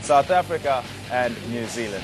South Africa and New Zealand.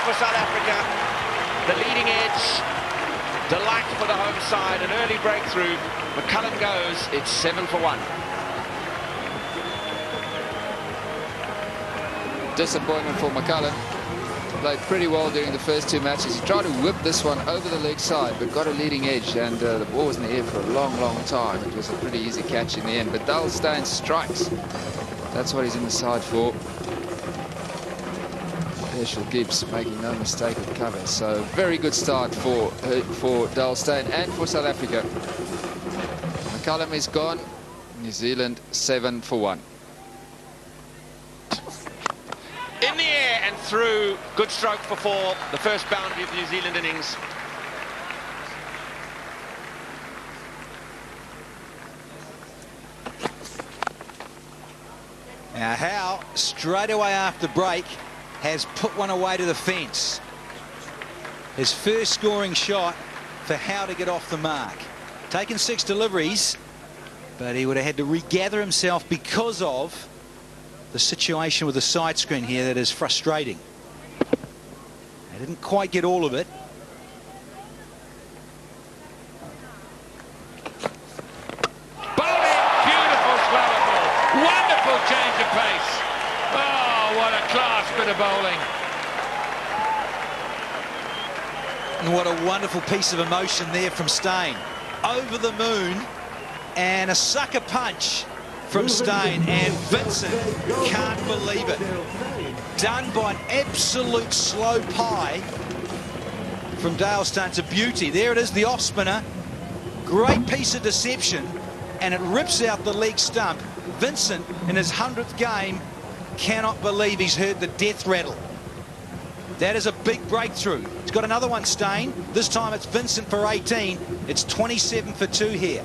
For South Africa, the leading edge, delight for the home side, an early breakthrough. McCullum goes, it's 7 for 1. Disappointment for McCullum. Played pretty well during the first two matches. He tried to whip this one over the leg side, but got a leading edge, and the ball was in the air for a long, long time. It was a pretty easy catch in the end, but Dale Steyn strikes. That's what he's in the side for. Herschel Gibbs making no mistake with cover. So very good start for Dale Steyn and for South Africa. McCullum is gone. New Zealand 7 for 1. In the air and through. Good stroke for 4. The first boundary of the New Zealand innings. Now Howe, straight away after break, has put one away to the fence. His first scoring shot for Howe to get off the mark. Taken 6 deliveries, but he would have had to regather himself because of the situation with the side screen here that is frustrating. They didn't quite get all of it. Bowling, beautiful slower ball. Wonderful change of pace. Oh, what a class bit of bowling. And what a wonderful piece of emotion there from Steyn. Over the moon, and a sucker punch from Steyn, and Vincent can't believe it. Done by an absolute slow pie from Dale Steyn. It's a beauty. There it is, the off spinner. Great piece of deception, and it rips out the leg stump. Vincent, in his 100th game, cannot believe he's heard the death rattle. That is a big breakthrough. He's got another one, Steyn. This time it's Vincent for 18. It's 27 for 2 here.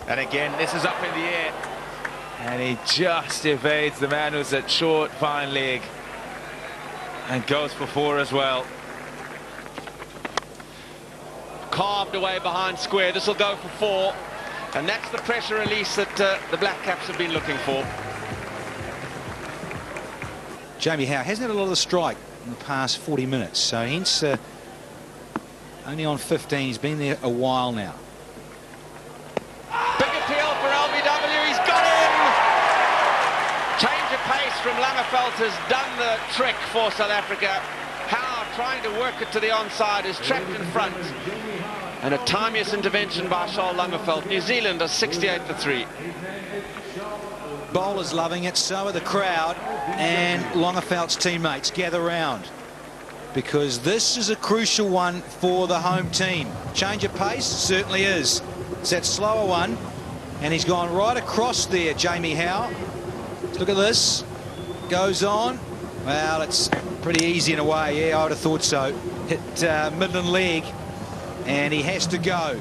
And again, this is up in the air. And he just evades the man who's at short, fine leg. And goes for 4 as well. Carved away behind square. This will go for 4. And that's the pressure release that the Black Caps have been looking for. Jamie Howe hasn't had a lot of the strike in the past 40 minutes, so hence only on 15. He's been there a while now. Big appeal for LBW. He's got him. Change of pace from Langeveldt has done the trick for South Africa. Howe trying to work it to the onside, is trapped in front. And a timeous intervention by Charles Langeveldt. New Zealand are 68 for 3. Bowlers loving it, so are the crowd, and Langeveldt's teammates gather round, because this is a crucial one for the home team. Change of pace certainly is. It's that slower one, and he's gone right across there, Jamie Howe. Look at this. Goes on. Well, it's pretty easy in a way. Yeah, I would have thought so. Hit Midland leg, and he has to go.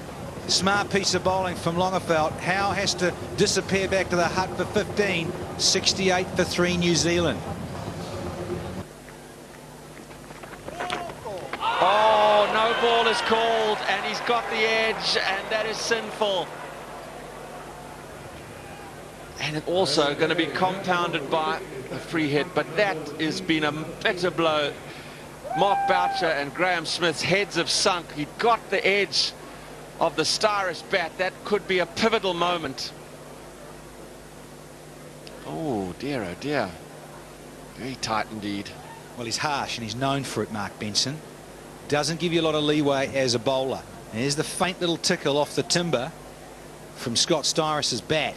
Smart piece of bowling from Langeveldt. Howe has to disappear back to the hut for 15. 68 for 3 New Zealand. Oh, no ball is called, and he's got the edge, and that is sinful. And it also going to be compounded by a free hit, but that has been a better blow. Mark Boucher and Graham Smith's heads have sunk. He got the edge of the Styrus bat. That could be a pivotal moment. Oh dear, oh dear. Very tight indeed. Well, he's harsh and he's known for it, Mark Benson. Doesn't give you a lot of leeway as a bowler. And here's the faint little tickle off the timber from Scott Styris's bat.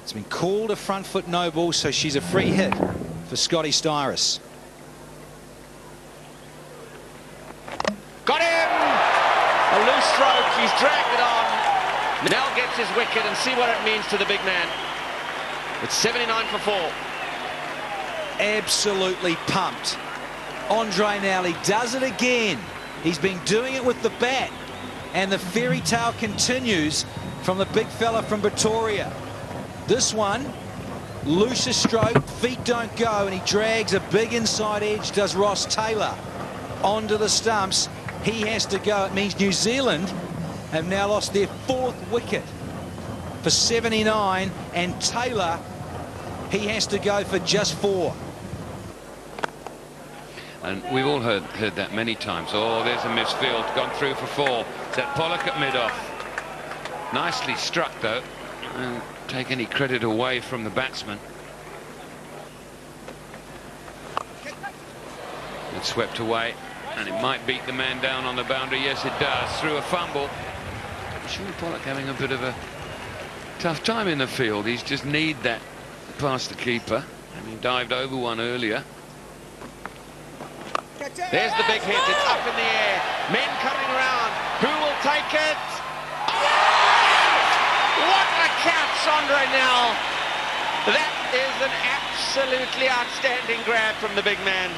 It's been called a front foot no ball, so she's a free hit for Scotty Styris. Got him! A loose stroke, he's dragged it on. Nell gets his wicket, and see what it means to the big man. It's 79 for 4. Absolutely pumped. Andre Nell, he does it again. He's been doing it with the bat. And the fairy tale continues from the big fella from Pretoria. This one, looser stroke, feet don't go, and he drags a big inside edge, does Ross Taylor, onto the stumps. He has to go. It means New Zealand have now lost their 4th wicket for 79, and Taylor, he has to go for just 4. And we've all heard that many times. Oh, there's a misfield, gone through for 4. Is that Pollock at mid-off? Nicely struck, though. And take any credit away from the batsman. It's swept away, and it might beat the man down on the boundary. Yes, it does, through a fumble. I'm sure Pollock having a bit of a tough time in the field. He's just need that past the keeper, and he dived over one earlier. There's the big hit, it's up in the air. Men coming around. Who will take it? Oh! What a catch, Andre Nell. That is an absolutely outstanding grab from the big man.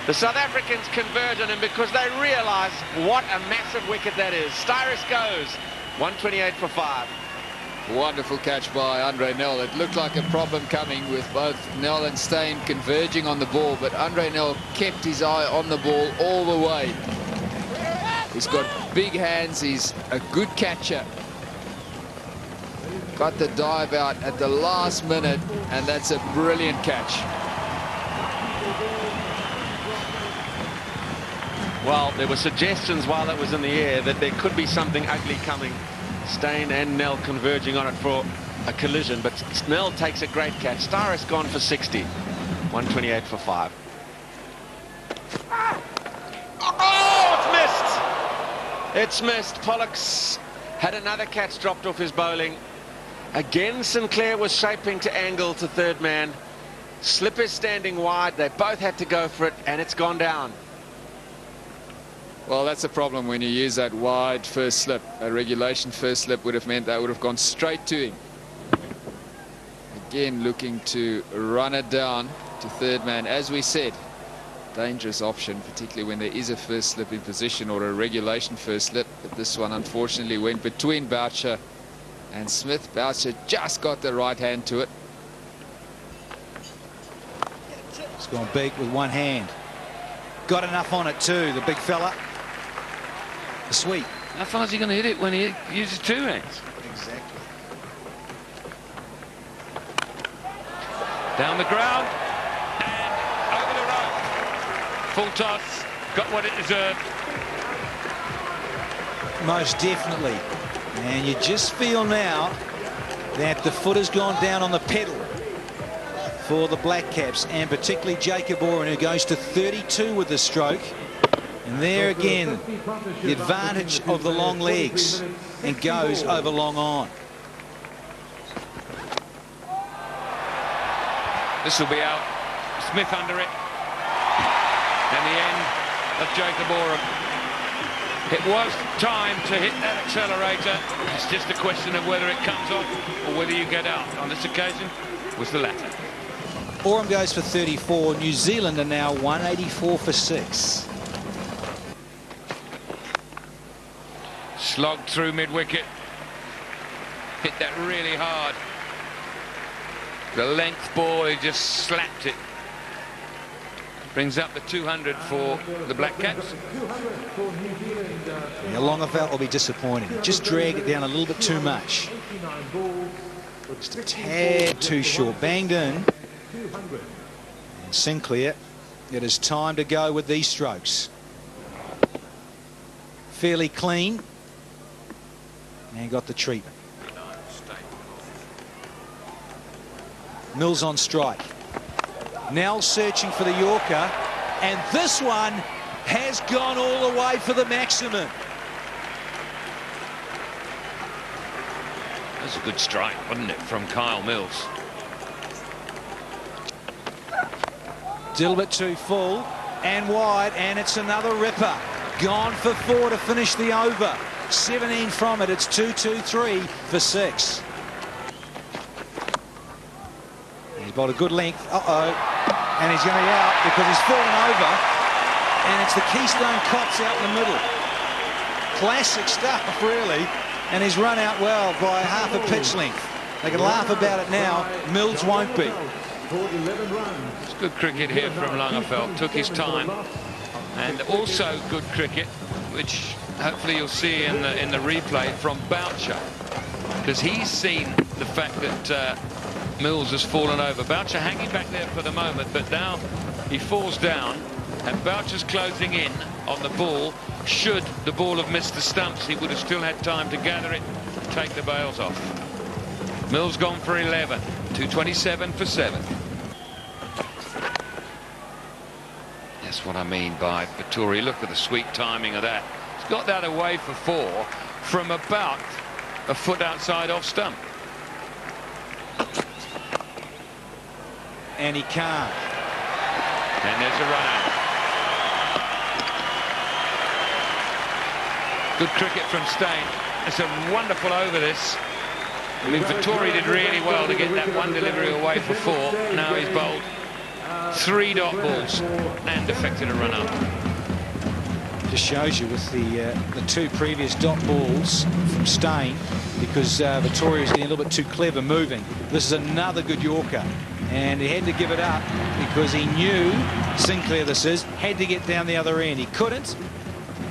The South Africans converge on him because they realise what a massive wicket that is. Styris goes. 128 for 5. Wonderful catch by Andre Nell. It looked like a problem coming with both Nell and Steyn converging on the ball, but Andre Nell kept his eye on the ball all the way. He's got big hands. He's a good catcher. Got the dive out at the last minute, and that's a brilliant catch. Well, there were suggestions while it was in the air that there could be something ugly coming. Steyn and Nell converging on it for a collision, but Nell takes a great catch. Styris gone for 60. 128 for 5. Oh, it's missed! It's missed. Pollock's had another catch dropped off his bowling. Again, Sinclair was shaping to angle to third man. Slipper's standing wide. They both had to go for it, and it's gone down. Well, that's a problem when you use that wide first slip. A regulation first slip would have meant that would have gone straight to him. Again, looking to run it down to third man. As we said, dangerous option, particularly when there is a first slip in position or a regulation first slip. But this one, unfortunately, went between Boucher and Smith. Boucher just got the right hand to it. It's gone big with one hand. Got enough on it too, the big fella. The sweep. How far is he going to hit it when he uses 2 hands? Exactly. Down the ground and over the rope. Full toss. Got what it deserved. Most definitely. And you just feel now that the foot has gone down on the pedal for the Black Caps, and particularly Jacob Oren, who goes to 32 with the stroke. And there again, the advantage of the long legs, and goes over long on. This will be out. Smith under it. And the end of Jacob Oren. It was time to hit that accelerator. It's just a question of whether it comes off or whether you get out. On this occasion, was the latter. Oram goes for 34. New Zealand are now 184 for 6. Slogged through mid-wicket. Hit that really hard. The length ball, he just slapped it. Brings up the 200 for the Black Caps. Yeah, Longavelt will be disappointed. Just drag it down a little bit too much. Just a tad too short. Banged in. And Sinclair, it is time to go with these strokes. Fairly clean. And got the treatment. Mills on strike. Now searching for the Yorker, and this one has gone all the way for the maximum. That's a good strike, wasn't it, from Kyle Mills? A little bit too full and wide, and it's another ripper. Gone for 4 to finish the over. 17 from it. It's 2-2-3 for 6. He's bowled a good length. And he's going to be out because he's fallen over. And it's the Keystone Cops out in the middle. Classic stuff, really. And he's run out well by half a pitch length. They can laugh about it now. Mills won't be. It's good cricket here from Langeveld. Took his time. And also good cricket, which hopefully you'll see in the replay from Boucher, because he's seen the fact that Mills has fallen over. Boucher hanging back there for the moment, but now he falls down, and Boucher's closing in on the ball. Should the ball have missed the stumps, he would have still had time to gather it and take the bails off. Mills gone for 11, 227 for 7. That's what I mean by Vettori. Look at the sweet timing of that. He's got that away for 4 from about a foot outside off stump. And he can't. And there's a run out. Good cricket from Steyn. It's a wonderful over this. I mean, Vettori did really well to get that one delivery away for 4. Now he's bowled 3 dot balls and affected a run up. Just shows you with the 2 previous dot balls from Steyn, because Vettori was getting a little bit too clever moving. This is another good Yorker, and he had to give it up because he knew Sinclair, this is, had to get down the other end. He couldn't.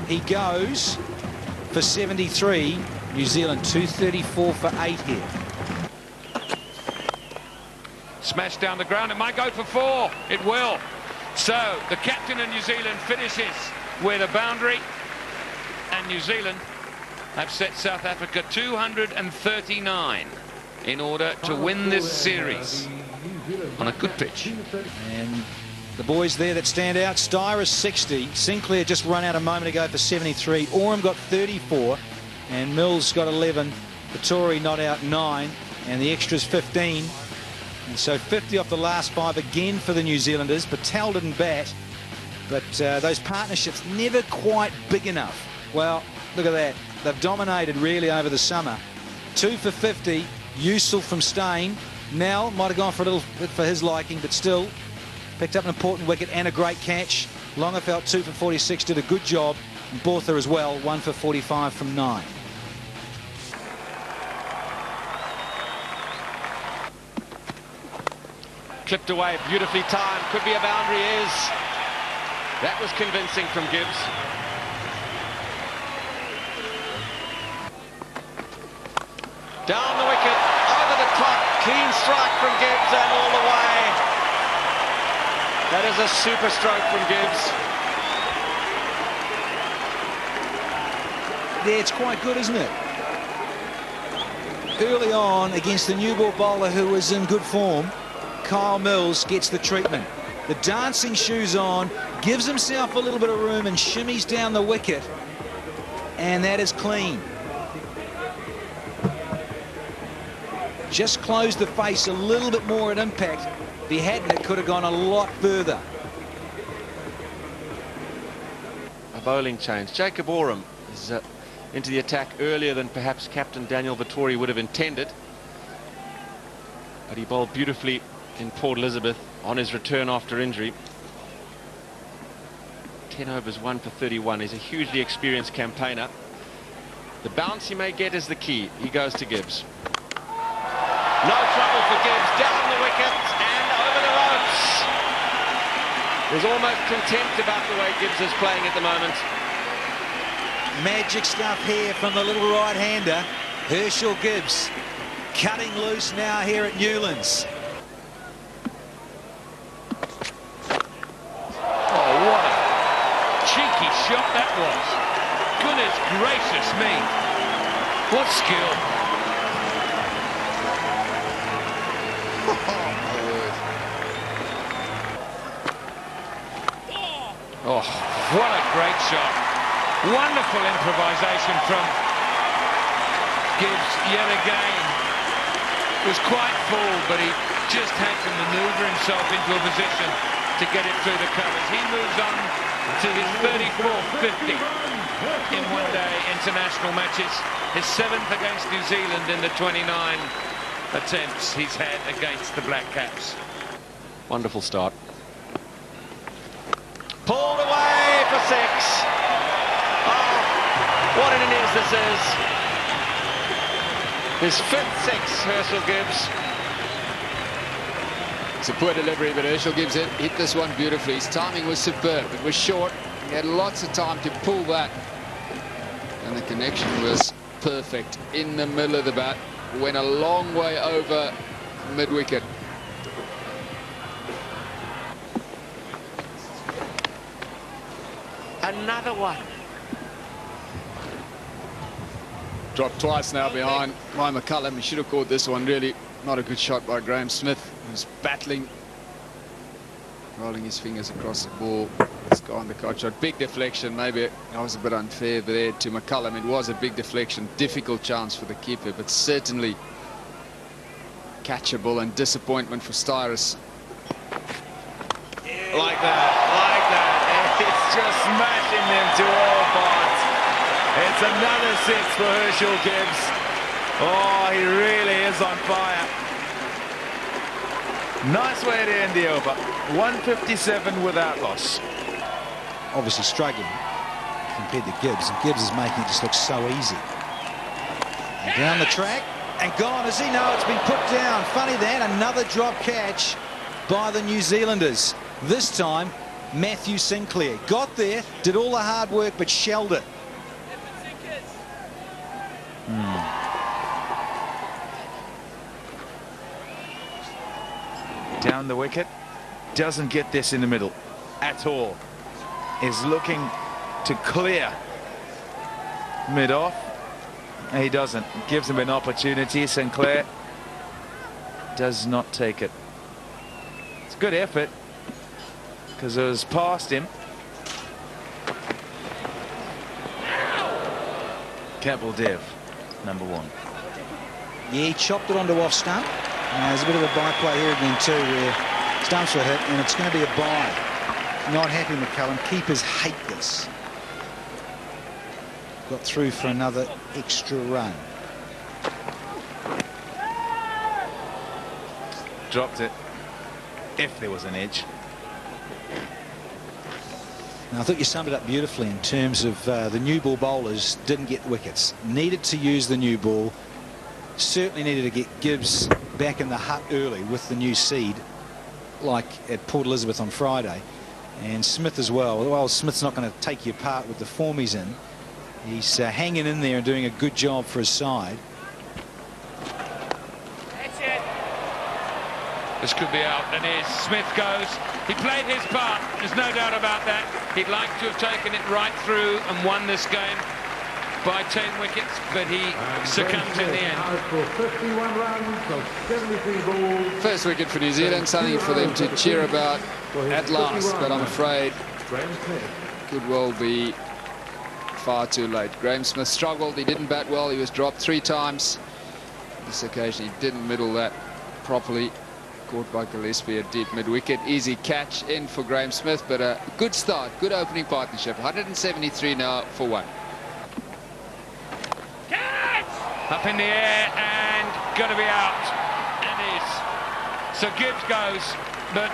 He goes for 73. New Zealand 234 for 8 here. Smashed down the ground. It might go for 4. It will. So the captain of New Zealand finishes with a boundary, and New Zealand have set South Africa 239 in order to win this series on a good pitch. And the boys there that stand out: Styris 60, Sinclair just run out a moment ago for 73, Oram got 34, and Mills got 11, Vettori not out 9, and the extras 15. And so 50 off the last 5 again for the New Zealanders. Patel didn't bat, but those partnerships never quite big enough. Well, look at that. They've dominated really over the summer. 2 for 50, useful from Steyn. Nell might have gone for a little bit for his liking, but still picked up an important wicket and a great catch. Langeveld 2 for 46, did a good job. And Botha as well, 1 for 45 from 9. Clipped away, beautifully timed. Could be a boundary, is. That was convincing from Gibbs. Down the wicket, over the top, clean strike from Gibbs and all the way. That is a super stroke from Gibbs. Yeah, it's quite good, isn't it? Early on against the new ball bowler who was in good form, Kyle Mills gets the treatment. The dancing shoes on, gives himself a little bit of room and shimmies down the wicket, and that is clean. Just closed the face a little bit more at impact. If he hadn't, it could have gone a lot further. A bowling change. Jacob Oram is into the attack earlier than perhaps Captain Daniel Vettori would have intended. But he bowled beautifully in Port Elizabeth on his return after injury. 10 overs, 1 for 31. He's a hugely experienced campaigner. The bounce he may get is the key. He goes to Gibbs. No trouble for Gibbs. Down the wicket and over the ropes. There's almost contempt about the way Gibbs is playing at the moment. Magic stuff here from the little right-hander, Herschel Gibbs, cutting loose now here at Newlands. Oh, what a cheeky shot that was. Goodness gracious me. What skill. What a great shot. Wonderful improvisation from Gibbs yet again. It was quite full, but he just had to manoeuvre himself into a position to get it through the covers. He moves on to his 34th 50 in one-day international matches. His 7th against New Zealand in the 29 attempts he's had against the Black Caps. Wonderful start. Pulled away for 6. Oh, what an innings this is. His 5th 6, Herschel Gibbs. It's a poor delivery, but Herschel Gibbs hit this one beautifully. His timing was superb. It was short. He had lots of time to pull back. And the connection was perfect in the middle of the bat. Went a long way over mid-wicket. Another one. Dropped twice now behind by McCullum. He should have caught this one. Really not a good shot by Graeme Smith. He was battling, rolling his fingers across the ball. It's gone the card shot. Big deflection. Maybe that was a bit unfair there to McCullum. It was a big deflection. Difficult chance for the keeper, but certainly catchable, and disappointment for Styrus. Like that. It's just smashing them to all parts. It's another 6 for Herschel Gibbs. Oh, he really is on fire. Nice way to end the over. 157 without loss. Obviously struggling compared to Gibbs, and Gibbs is making it just look so easy. And down the track and gone. Does he know it's been put down? Funny that, another drop catch by the New Zealanders. This time Matthew Sinclair got there, did all the hard work, but shelled it. Down the wicket, doesn't get this in the middle at all. Is looking to clear mid-off. He doesn't. Gives him an opportunity. Sinclair does not take it. It's a good effort because it was past him. Kapil Dev, number 1. Yeah, he chopped it onto off stump. There's a bit of a byplay here again too, where stumps were hit, and it's going to be a bye. Not happy, McCullum. Keepers hate this. Got through for another extra run. Dropped it, if there was an edge. Now, I thought you summed it up beautifully in terms of the new ball bowlers didn't get wickets. Needed to use the new ball. Certainly needed to get Gibbs back in the hut early with the new seed, like at Port Elizabeth on Friday. And Smith as well. Well, Smith's not going to take you apart with the form he's in. He's hanging in there and doing a good job for his side. This could be out, and here's Smith goes. He played his part, there's no doubt about that. He'd like to have taken it right through and won this game by 10 wickets, but he succumbs in the end. First wicket for New Zealand, something for them to cheer about at last, but I'm afraid could well be far too late. Graeme Smith struggled. He didn't bat well. He was dropped 3 times. This occasion he didn't middle that properly. Caught by Gillespie at deep mid-wicket. Easy catch in for Graeme Smith, but a good start, good opening partnership. 173 now for 1. Up in the air and going to be out. And is. So Gibbs goes, but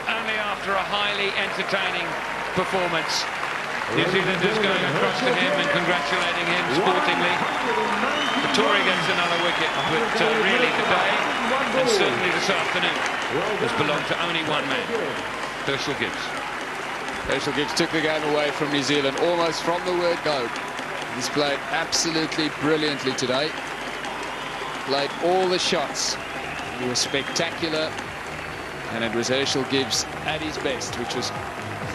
only after a highly entertaining performance. New Zealanders going across to him and congratulating him sportingly. Victoria gets another wicket, but really today, and certainly this afternoon, has belonged to only one man, Herschel Gibbs. Herschel Gibbs took the game away from New Zealand almost from the word go. He's played absolutely brilliantly today. Played all the shots. He was spectacular. And it was Herschel Gibbs at his best, which was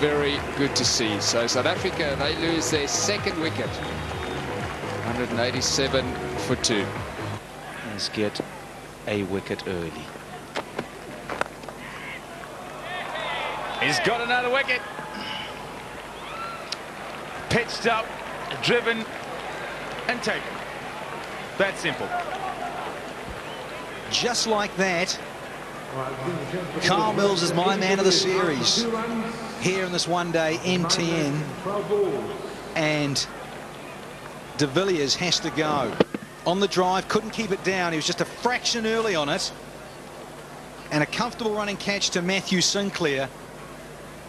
very good to see. So South Africa, they lose their 2nd wicket. 187 for 2. Let's get a wicket early. He's got another wicket. pitched up, driven, and taken. That simple. Just like that, Carl Mills is my man of the series here in this one-day MTN, and de Villiers has to go. On the drive, couldn't keep it down. He was just a fraction early on it. And a comfortable running catch to Matthew Sinclair.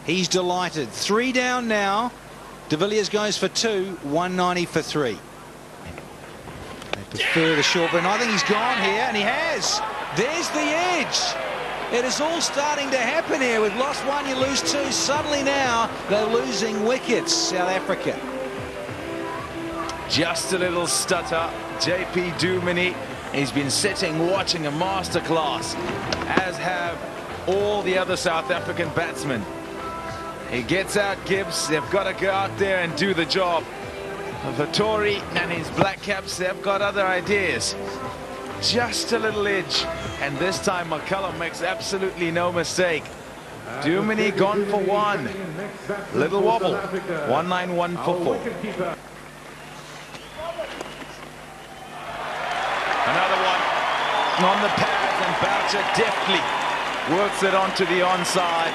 He's delighted. 3 down now. De Villiers goes for 2, 190 for 3. They prefer the short, but I think he's gone here, and he has. There's the edge. It is all starting to happen here. We've lost 1, you lose 2. Suddenly now they're losing wickets, South Africa. Just a little stutter. JP Duminy, he's been sitting watching a masterclass, as have all the other South African batsmen. He gets out Gibbs. They've got to go out there and do the job. Vittori and his Black Caps, they've got other ideas. Just a little edge, and this time McCullum makes absolutely no mistake. Duminy gone for 1. Little wobble. 191 for 4. Another one on the pads, and Boucher deftly works it onto the onside.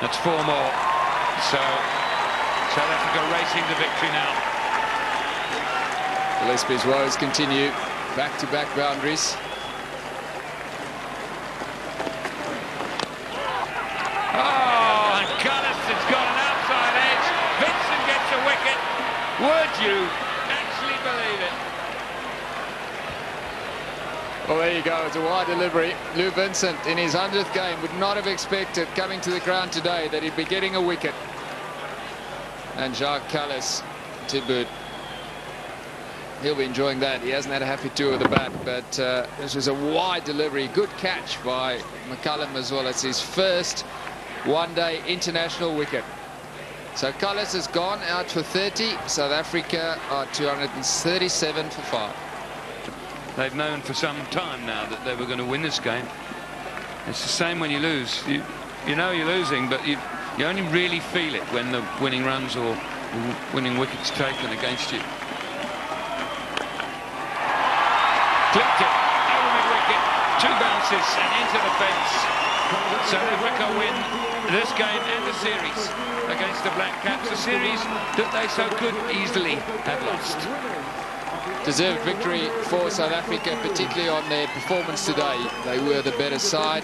That's 4 more. So South Africa racing to victory now. Gillespie's woes continue. Back-to-back boundaries. Oh, and Cullis has got an outside edge. Vincent gets a wicket. Would you actually believe it? Well, there you go. It's a wide delivery. Lou Vincent, in his 100th game, would not have expected coming to the ground today that he'd be getting a wicket. And Jacques Kallis to boot. He'll be enjoying that. He hasn't had a happy tour of the bat, but this was a wide delivery. Good catch by McCullum as well. It's his first one-day international wicket. So Kallis has gone out for 30. South Africa are 237 for 5. They've known for some time now that they were going to win this game. It's the same when you lose. You know you're losing, but you only really feel it when the winning runs or winning wickets taken against you. Clipped it over mid-wicket, 2 bounces and into the fence. South Africa win this game and the series against the Black Caps, a series that they so could easily have lost. Deserved victory for South Africa, particularly on their performance today. They were the better side.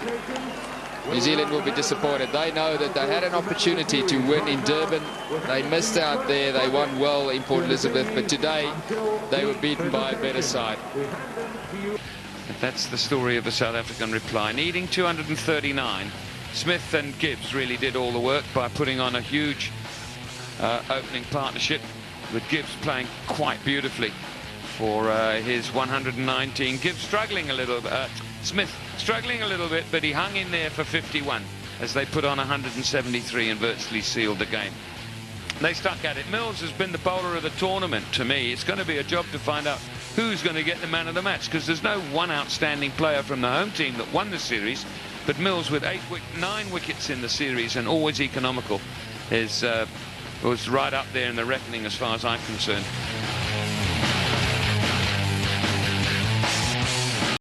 New Zealand will be disappointed. They know that they had an opportunity to win in Durban. They missed out there. They won well in Port Elizabeth, but today they were beaten by a better side. That's the story of the South African reply. Needing 239, Smith and Gibbs really did all the work by putting on a huge opening partnership, with Gibbs playing quite beautifully for his 119. Gibbs struggling a little bit. Smith struggling a little bit, but he hung in there for 51 as they put on 173 and virtually sealed the game. They stuck at it. Mills has been the bowler of the tournament to me. It's going to be a job to find out who's going to get the man of the match, because there's no one outstanding player from the home team that won the series, but Mills with 9 wickets in the series and always economical was right up there in the reckoning as far as I'm concerned.